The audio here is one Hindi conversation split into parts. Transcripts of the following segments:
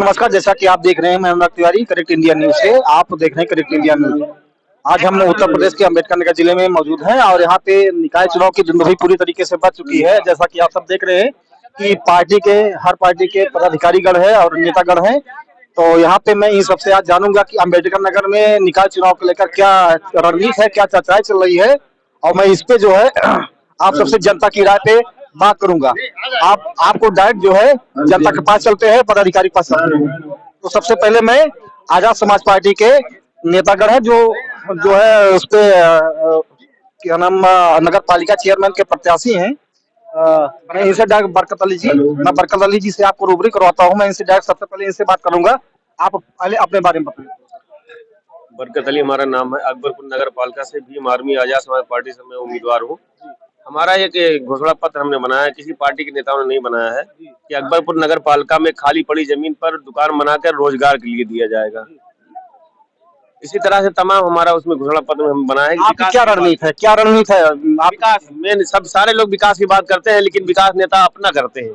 नमस्कार। जैसा कि आप देख रहे हैं, मैं अनुराग तिवारी करेक्ट इंडिया न्यूज से। आप देख रहे हैं करेक्ट इंडिया न्यूज। आज हम उत्तर प्रदेश के अम्बेडकर नगर जिले में मौजूद हैं और यहाँ पे निकाय चुनाव की धुंध पूरी तरीके से बढ़ चुकी है। जैसा कि आप सब देख रहे हैं कि हर पार्टी के पदाधिकारीगण है और नेतागण हैं। तो यहाँ पे मैं इन सबसे आज जानूंगा कि अम्बेडकर नगर में निकाय चुनाव को लेकर क्या रणनीति है, क्या चर्चाएं चल रही है, और मैं इस पे जो है आप सबसे जनता की राय पे बात करूंगा। आपको डायरेक्ट जो है जनता के पास चलते हैं, पदाधिकारी के पास चलते हैं। तो सबसे पहले मैं आजाद समाज पार्टी के नेतागण है जो जो है उस पे क्या नाम नगर पालिका चेयरमैन के प्रत्याशी हैं। मैं इनसे डायरेक्ट बरकत अली जी से आपको रूबरू करवाता हूँ। मैं इनसे डायरेक्ट सबसे पहले इनसे बात करूंगा। आप पहले अपने बारे में बताइए। बरकत अली हमारा नाम है। अकबरपुर नगर पालिका से भी आर्मी आजाद समाज पार्टी से मैं उम्मीदवार हूँ। हमारा एक घोषणा पत्र हमने बनाया है, किसी पार्टी के नेताओं ने नहीं बनाया है, कि अकबरपुर नगर पालिका में खाली पड़ी जमीन पर दुकान बनाकर रोजगार के लिए दिया जाएगा। इसी तरह से तमाम हमारा उसमें घोषणा पत्र हम बनाया है। आपकी क्या रणनीति है? विकास में सब सारे लोग विकास की बात करते हैं, लेकिन विकास नेता अपना करते हैं।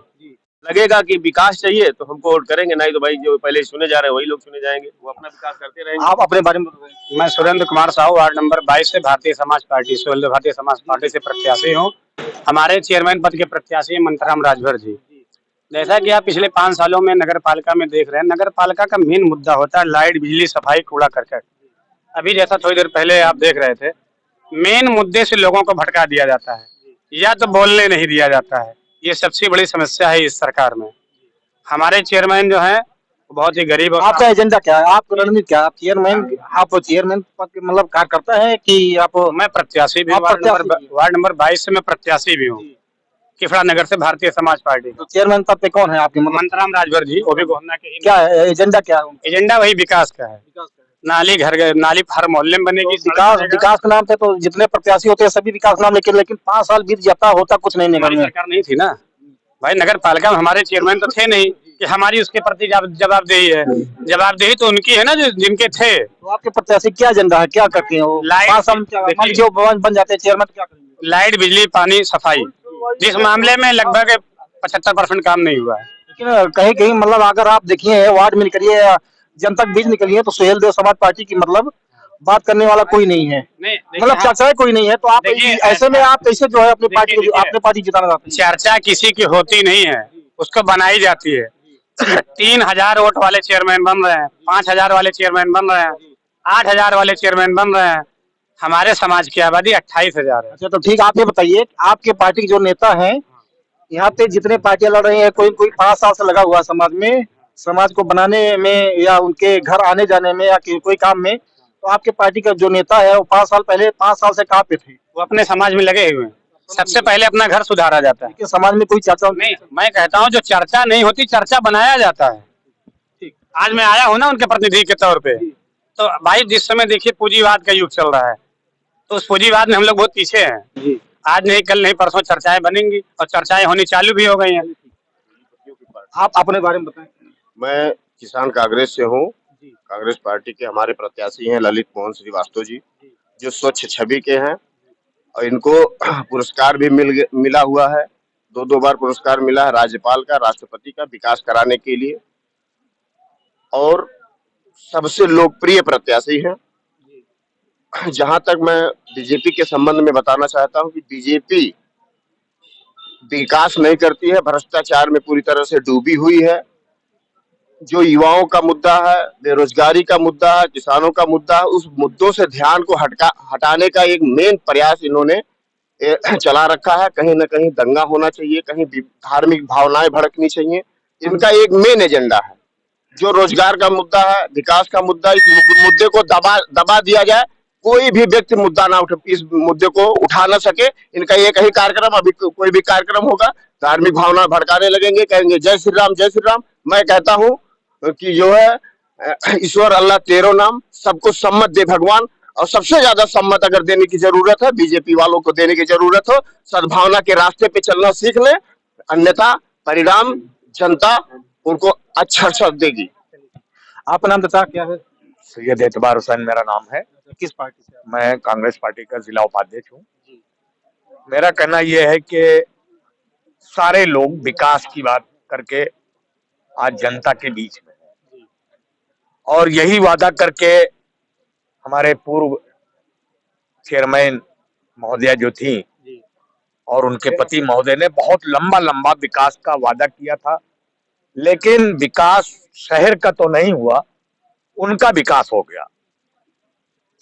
लगेगा कि विकास चाहिए तो हमको वोट करेंगे, नहीं तो भाई जो पहले सुने जा रहे हैं वही लोग सुने जाएंगे, वो अपना विकास करते रहेंगे। आप अपने बारे में बताइए। मैं सुरेंद्र कुमार साहू, वार्ड नंबर 22 से भारतीय समाज पार्टी से प्रत्याशी हूँ। हमारे चेयरमैन पद के प्रत्याशी हैं मंत्राम राजभर जी। जैसा कि आप पिछले 5 सालों में नगर पालिका में देख रहे हैं, नगर पालिका का मेन मुद्दा होता है लाइट, बिजली, सफाई, कूड़ा करकट। अभी जैसा थोड़ी देर पहले आप देख रहे थे, मेन मुद्दे से लोगों को भटका दिया जाता है या तो बोलने नहीं दिया जाता है। ये सबसे बड़ी समस्या है इस सरकार में। हमारे चेयरमैन जो है बहुत ही गरीब। आपका एजेंडा क्या है? आपकी रणनीति क्या है? आप चेयरमैन पद के मतलब कार्यकर्ता है कि आप? मैं प्रत्याशी भी हूँ, वार्ड नंबर 22 से मैं प्रत्याशी भी हूँ, किफड़ा नगर से भारतीय समाज पार्टी। तो चेयरमैन पद पे कौन है आपके? मंत्राम राजभर जी, वो भी गोहना के ही। क्या है एजेंडा? क्या है एजेंडा? वही विकास का है। नाली नाली हर मोहल्ले में बनेगी। तो विकास के नाम पे तो जितने प्रत्याशी होते हैं सभी विकास नाम लेकिन 5 साल बीत जाता, होता कुछ नहीं। हमारी सरकार नहीं थी ना भाई, नगर पालिका में हमारे चेयरमैन तो थे नहीं कि हमारी उसके प्रति जवाबदेही है। जवाबदेही तो उनकी है ना जो जिनके थे। तो आपके प्रत्याशी क्या एजेंडा है, क्या करते हैं वो? जो बन जाते हैं चेयरमैन, क्या करेंगे? लाइट, बिजली, पानी, सफाई, जिस मामले में लगभग 75% काम नहीं हुआ है। लेकिन कहीं कहीं मतलब अगर आप देखिए वार्ड में निकलिए, जनता के बीच निकलिए, तो सुहेल देव समाज पार्टी की मतलब बात करने वाला कोई नहीं है, मतलब चर्चा कोई नहीं है। तो आप ऐसे में आप कैसे जो है अपनी पार्टी जिताना चाहते हैं? चर्चा किसी की होती नहीं है, उसको बनाई जाती है। 3000 वोट वाले चेयरमैन बन रहे हैं, 5000 वाले चेयरमैन बन रहे हैं, 8000 वाले चेयरमैन बन रहे हैं। हमारे समाज की आबादी 28,000 है। अच्छा, तो ठीक, आप ये बताइए आपके पार्टी के जो नेता हैं, यहाँ पे जितने पार्टियां लड़ रही हैं, कोई 5 साल से लगा हुआ समाज में, समाज को बनाने में या उनके घर आने जाने में या कोई काम में। तो आपके पार्टी का जो नेता है वो 5 साल से कहाँ पे थे? वो अपने समाज में लगे हुए हैं। सबसे पहले अपना घर सुधारा जाता है। समाज में कोई चर्चा नहीं, मैं कहता हूँ जो चर्चा नहीं होती, चर्चा बनाया जाता है। ठीक, आज मैं आया हूँ ना उनके प्रतिनिधि के तौर पे। तो भाई जिस समय देखिए पूंजीवाद का युग चल रहा है, तो उस पूंजीवाद में हम लोग बहुत पीछे हैं। आज नहीं कल नहीं परसों चर्चाएं बनेंगी और चर्चाएं होनी चालू भी हो गई हैं। आप अपने बारे में बताएं। मैं किसान कांग्रेस से हूँ। कांग्रेस पार्टी के हमारे प्रत्याशी हैं ललित मोहन श्रीवास्तव जी, जो स्वच्छ छवि के हैं और इनको पुरस्कार भी मिला हुआ है। 2 बार पुरस्कार मिला है, राज्यपाल का, राष्ट्रपति का, विकास कराने के लिए। और सबसे लोकप्रिय प्रत्याशी हैं। जहां तक मैं बीजेपी के संबंध में बताना चाहता हूं कि बीजेपी विकास नहीं करती है, भ्रष्टाचार में पूरी तरह से डूबी हुई है। जो युवाओं का मुद्दा है, बेरोजगारी का मुद्दा है, किसानों का मुद्दा है, उस मुद्दों से ध्यान को हटाने का एक मेन प्रयास इन्होंने चला रखा है। कहीं न कहीं दंगा होना चाहिए, कहीं धार्मिक भावनाएं भड़कनी चाहिए। इनका एक मेन एजेंडा है। जो रोजगार का मुद्दा है, विकास का मुद्दा, इस मुद्दे को दबा दिया जाए, कोई भी व्यक्ति मुद्दा ना इस मुद्दे को उठा ना सके। इनका एक ही कार्यक्रम, अभी कोई भी कार्यक्रम होगा धार्मिक भावना भड़काने लगेंगे, कहेंगे जय श्री राम जय श्री राम। मैं कहता हूँ कि जो है ईश्वर अल्लाह तेरो नाम, सबको सम्मत दे भगवान। और सबसे ज्यादा सम्मत अगर देने की जरूरत है, बीजेपी वालों को देने की जरूरत हो, सद्भावना के रास्ते पे चलना सीख ले, अन्यथा परिणाम जनता उनको अच्छा देगी। आपका नाम बता, क्या है? सैयद एतबार हुसैन मेरा नाम है। किस पार्टी से? मैं कांग्रेस पार्टी का जिला उपाध्यक्ष हूँ। मेरा कहना यह है कि सारे लोग विकास की बात करके आज जनता के बीच में हैं। और यही वादा करके हमारे पूर्व चेयरमैन महोदया जो थी और उनके पति महोदय ने बहुत लंबा लंबा विकास का वादा किया था, लेकिन विकास शहर का तो नहीं हुआ, उनका विकास हो गया।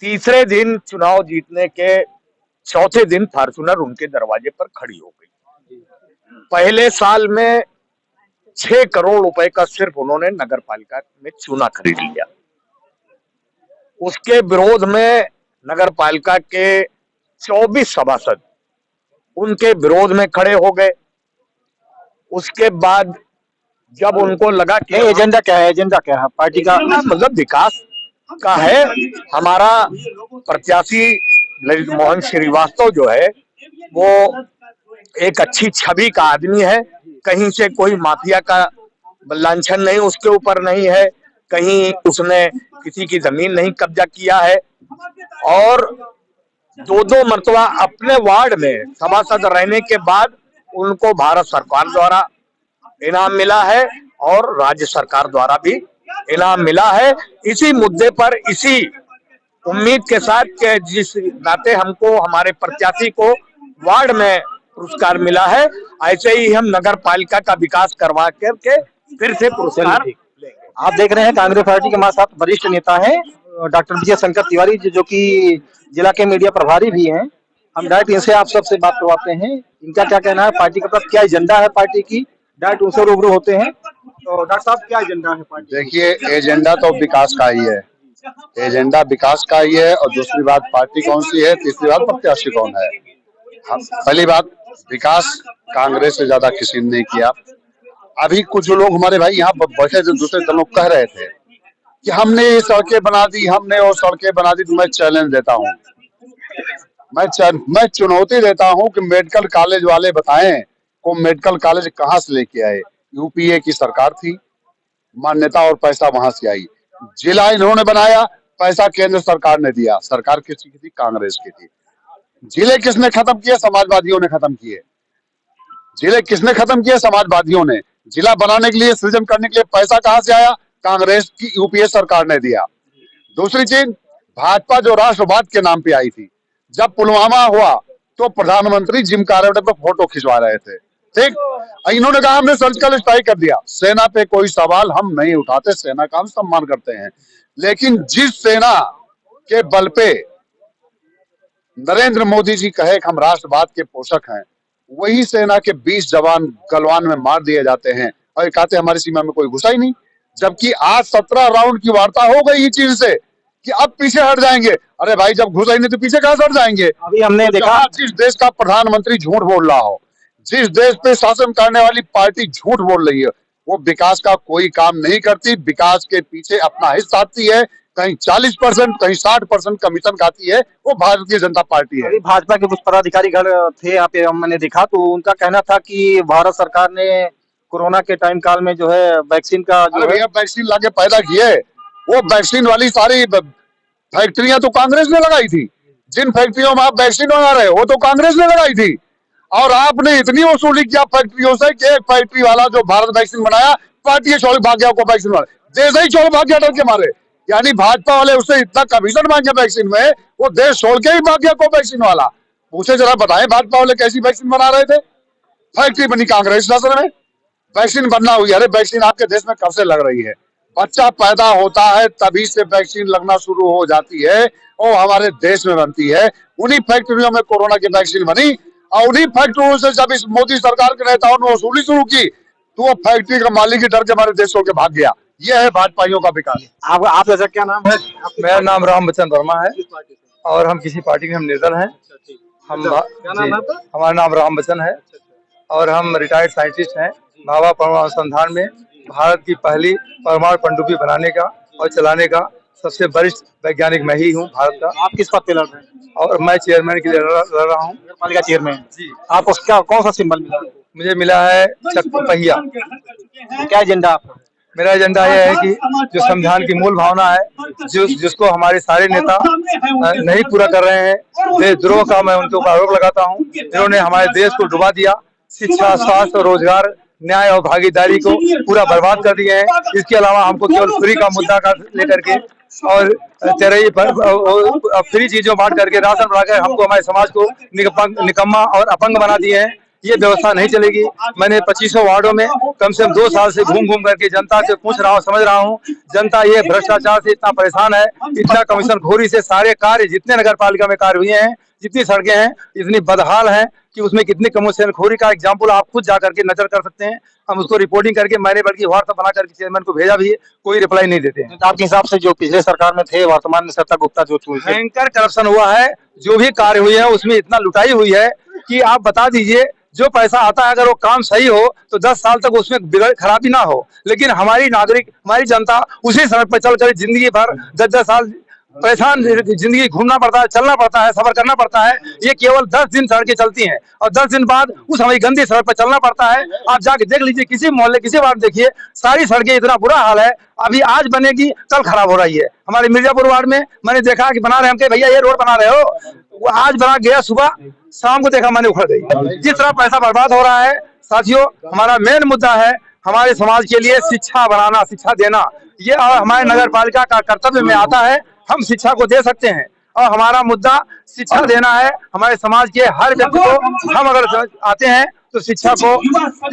तीसरे दिन चुनाव जीतने के चौथे दिन फॉर्च्यूनर उनके दरवाजे पर खड़ी हो गई। पहले साल में 6 करोड़ रुपए का सिर्फ उन्होंने नगर पालिका में चूना खरीद लिया। उसके विरोध में नगर पालिका के 24 सभासद उनके विरोध में खड़े हो गए। उसके बाद जब उनको लगा कि एजेंडा क्या है, एजेंडा क्या है पार्टी का? मतलब विकास का है। हमारा प्रत्याशी ललित मोहन श्रीवास्तव जो है वो एक अच्छी छवि का आदमी है, कहीं से कोई माफिया का लांछन नहीं उसके ऊपर नहीं है, कहीं उसने किसी की जमीन नहीं कब्जा किया है, और 2-2 मरतबा अपने वार्ड में सभासद रहने के बाद उनको भारत सरकार द्वारा इनाम मिला है और राज्य सरकार द्वारा भी इनाम मिला है। इसी मुद्दे पर, इसी उम्मीद के साथ कि जिस नाते हमको हमारे प्रत्याशी को वार्ड में पुरस्कार मिला है, ऐसे ही हम नगर पालिका का विकास करवा करके फिर से पुरस्कार लेंगे। आप देख रहे हैं कांग्रेस पार्टी के हमारे साथ वरिष्ठ नेता हैं डॉक्टर विजय शंकर तिवारी, जो कि जिला के मीडिया प्रभारी भी हैं। हम डायरेक्ट इनसे आप सबसे बात करवाते हैं, इनका क्या कहना है पार्टी का, क्या एजेंडा है पार्टी की, डायरेक्ट उनसे रूबरू होते हैं। तो डॉक्टर साहब क्या एजेंडा है पार्टी? देखिए, एजेंडा तो विकास का ही है, एजेंडा विकास का ही है। और दूसरी बात पार्टी कौन सी है, तीसरी बात प्रत्याशी कौन है। पहली बात, विकास कांग्रेस से ज्यादा किसी ने नहीं किया। अभी कुछ लोग हमारे भाई यहाँ बैठे जो दूसरे दलों कह रहे थे कि हमने ये सड़कें बना दी, हमने वो सड़कें बना दी, तो मैं चैलेंज देता हूँ, मैं चुनौती देता हूँ कि मेडिकल कॉलेज वाले बताएं को मेडिकल कॉलेज कहाँ से लेके आए। यूपीए की सरकार थी, मान्यता और पैसा वहां से आई। जिला इन्होंने बनाया, पैसा केंद्र सरकार ने दिया। सरकार किसकी थी? कांग्रेस की थी। जिले किसने खत्म किए? समाजवादियों ने खत्म किए। जिले किसने खत्म किए? समाजवादियों ने। जिला बनाने के लिए, सृजन करने के लिए पैसा कहां से आया? कांग्रेस की यूपीए सरकार ने दिया। दूसरी चीज, भाजपा जो राष्ट्रवाद के नाम पे आई थी, जब पुलवामा हुआ तो प्रधानमंत्री जिम कॉरिडोर पर फोटो खिंचवा रहे थे, ठीक। इन्होंने कहा हमने सर्जिकल स्ट्राइक कर दिया। सेना पे कोई सवाल हम नहीं उठाते, सेना का हम सम्मान करते हैं, लेकिन जिस सेना के बल पे नरेंद्र मोदी जी कहे कि हम राष्ट्रवाद के पोषक हैं, वही सेना के 20 जवान गलवान में मार दिए जाते हैं और ये कहते हैं हमारी सीमा में कोई घुसा ही नहीं। जबकि आज 17 राउंड की वार्ता हो गई इस चीज से कि अब पीछे हट जाएंगे। अरे भाई, जब घुसा ही नहीं तो पीछे कहां से हट जाएंगे? अभी हमने तो देखा जिस देश का प्रधानमंत्री झूठ बोल रहा हो, जिस देश पे शासन करने वाली पार्टी झूठ बोल रही है, वो विकास का कोई काम नहीं करती। विकास के पीछे अपना हिस्सा आती है, कहीं 40%, कहीं 60% कमीशन खाती है, वो भारतीय जनता पार्टी है। भाजपा के कुछ पदाधिकारी गण थे यहाँ पे, मैंने देखा, तो उनका कहना था कि भारत सरकार ने कोरोना के टाइम काल में जो है वैक्सीन का भैया वैक्सीन लाके पैदा किए, वो वैक्सीन वाली सारी फैक्ट्रियां तो कांग्रेस ने लगाई थी। जिन फैक्ट्रियों में आप वैक्सीन बना रहे हो वो तो कांग्रेस ने लगाई थी। और आपने इतनी वसूली किया फैक्ट्रियों से कि एक फैक्ट्री वाला जो भारत वैक्सीन बनाया, पार्टी छोड़ भाग गया, को वैक्सीन वाला देश ही छोड़ भाग गया डर के मारे। यानी भाजपा वाले उससे इतना कमीशन मांगे वैक्सीन में, वो देश छोड़ के ही भाग गया को वैक्सीन वाला। पूछे जरा बताएं भाजपा वाले कैसी वैक्सीन बना रहे थे? फैक्ट्री बनी कांग्रेस शासन में, वैक्सीन बनना हुई। अरे वैक्सीन आपके देश में कब से लग रही है? बच्चा पैदा होता है तभी से वैक्सीन लगना शुरू हो जाती है और हमारे देश में बनती है। उन्हीं फैक्ट्रियों में कोरोना की वैक्सीन बनी और उन्हीं फैक्ट्रियों से जब इस मोदी सरकार के नेताओं ने वसूली शुरू की तो वो फैक्ट्री का मालिक ही डर के हमारे देश छोड़ के भाग गया। यह है भाजपाइयों का विकास। आप ऐसा क्या नाम है? मेरा नाम राम बच्चन वर्मा है और हम किसी पार्टी के हम निर्दल हैं। हमारा नाम राम बच्चन है और हम रिटायर्ड साइंटिस्ट हैं। भाभा परमाणु अनुसंधान में भारत की पहली परमाणु पनडुब्बी बनाने का और चलाने का सबसे वरिष्ठ वैज्ञानिक मैं ही हूँ भारत का। आप किस पद पे लड़ रहे हैं? और मैं चेयरमैन के लिए लड़ रहा हूँ। पालिका चेयरमैन जी। आपको क्या, कौन सा सिंबल मिला? मुझे मिला है चक्कू पहिया। क्या एजेंडा आपका? मेरा एजेंडा यह है कि जो संविधान की मूल भावना है, जिसको हमारे सारे नेता नहीं पूरा कर रहे हैं, देशद्रोह का मैं उनके ऊपर आरोप लगाता हूँ। इन्होंने हमारे देश को डुबा दिया। शिक्षा, स्वास्थ्य और रोजगार न्याय और भागीदारी को पूरा बर्बाद कर दिए हैं। इसके अलावा हमको केवल फ्री का मुद्दा का लेकर के और तेरही पर फ्री चीजों बांट करके राशन बढ़ाकर हमको, हमारे समाज को निकम्मा और अपंग बना दिए हैं। ये व्यवस्था नहीं चलेगी। मैंने 25 वार्डों में कम से कम 2 साल से घूम घूम करके जनता से पूछ रहा हूँ, समझ रहा हूँ। जनता ये भ्रष्टाचार से इतना परेशान है, इतना कमीशन खोरी से सारे कार्य जितने नगर पालिका में कार्य हुए हैं, जितनी सड़कें हैं, इतनी बदहाल हैं कि उसमें कितनी कमीशन खोरी का एग्जाम्पल आप खुद जा करके नजर कर सकते हैं। हम उसको रिपोर्टिंग करके, मैंने बल्कि व्हाट्सएप बना करके चेयरमैन को भेजा भी है, कोई रिप्लाई नहीं देते हैं। आपके हिसाब से जो पिछले सरकार में थे, वर्तमान में सत्ता गुप्ता जो भयंकर करप्शन हुआ है। जो भी कार्य हुए हैं उसमें इतना लुटाई हुई है कि आप बता दीजिए, जो पैसा आता है अगर वो काम सही हो तो 10 साल तक उसमें बिगड़ खराबी ना हो, लेकिन हमारी नागरिक, हमारी जनता उसी सड़क पर चलकर जिंदगी भर 10-10 साल परेशान जिंदगी घूमना पड़ता है, चलना पड़ता है, सफर करना पड़ता है। ये केवल 10 दिन सड़कें चलती हैं और 10 दिन बाद उस हमारी गंदी सड़क पर चलना पड़ता है। आप जाके देख लीजिए, किसी मोहल्ले, किसी वार्ड देखिए, सारी सड़कें इतना बुरा हाल है। अभी आज बनेगी, कल खराब हो रही है। हमारे मिर्जापुर वार्ड में मैंने देखा कि बना रहे, हम कहे भैया ये रोड बना रहे हो, वो आज बना गया, सुबह शाम को देखा मैंने उखड़ गई। जिस तरह पैसा बर्बाद हो रहा है साथियों, हमारा मेन मुद्दा है हमारे समाज के लिए शिक्षा बनाना, शिक्षा देना। ये हमारे नगर पालिका का कर्तव्य में आता है। हम शिक्षा को दे सकते हैं और हमारा मुद्दा शिक्षा देना है हमारे समाज के हर व्यक्ति को। हम अगर आते हैं तो शिक्षा को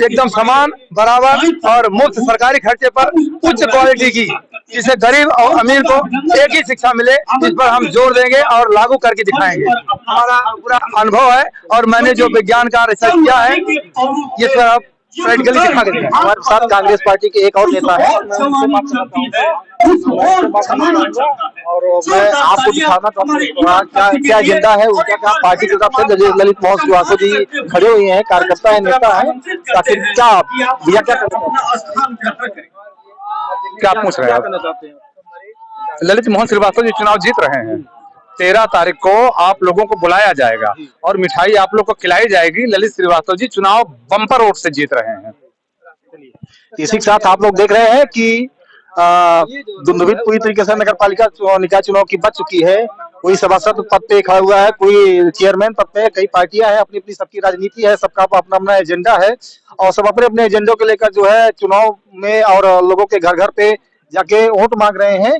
एकदम समान, बराबर और मुफ्त सरकारी खर्चे पर उच्च क्वालिटी की, जिससे गरीब और अमीर को एक ही शिक्षा मिले, इस पर हम जोर देंगे और लागू करके दिखाएंगे। हमारा पूरा अनुभव है और मैंने जो विज्ञान का रिसर्च किया है, ये सब आप प्रैक्टिकली दिखा देंगे। हमारे साथ कांग्रेस पार्टी के एक और नेता है, और मैं आपको दिखाना चाहूँगा क्या एजेंडा है उनका, क्या पार्टी की तरफ से ललित मोहन श्रीवास्तव जी खड़े हुए हैं, कार्यकर्ता है, नेता है। ताकि क्या भैया क्या पूछ रहे हैं? ललित मोहन श्रीवास्तव जी चुनाव जीत रहे हैं। 13 तारीख को आप लोगों को बुलाया जाएगा और मिठाई आप लोग को खिलाई जाएगी। ललित श्रीवास्तव जी चुनाव बम्पर वोट से जीत रहे हैं। इसी के साथ आप लोग देख रहे हैं कि धुंधुवित पूरी तरीके से नगर पालिका निकाय चुनाव की बच चुकी है। कोई सभासद पद पे खड़ा हुआ है, कोई चेयरमैन पद पे, कई पार्टियां हैं, अपनी अपनी सबकी राजनीति है, सबका अपना अपना एजेंडा है और सब अपने अपने एजेंडों को लेकर जो है चुनाव में और लोगों के घर घर पे जाके वोट मांग रहे हैं।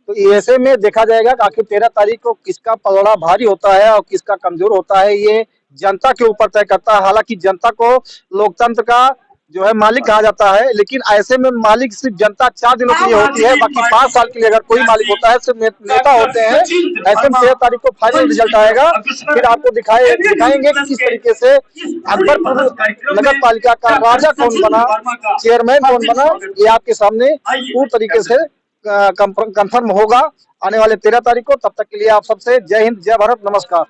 तो ऐसे में देखा जाएगा कि आखिर 13 तारीख को किसका पलड़ा भारी होता है और किसका कमजोर होता है, ये जनता के ऊपर तय करता है। हालांकि जनता को लोकतंत्र का जो है मालिक कहा जाता है, लेकिन ऐसे में मालिक सिर्फ जनता 4 दिनों के लिए होती है, बाकी 5 साल के लिए अगर कोई मालिक होता है सिर्फ नेता होते हैं। ऐसे में 13 तारीख को फाइनल रिजल्ट आएगा, फिर आपको दिखाएंगे कि किस तरीके से अकबरपुर नगर पालिका का राजा कौन बना, चेयरमैन कौन बना, ये आपके सामने पूरी तरीके से कंफर्म होगा आने वाले 13 तारीख को। तब तक के लिए आप सबसे जय हिंद, जय भारत, नमस्कार।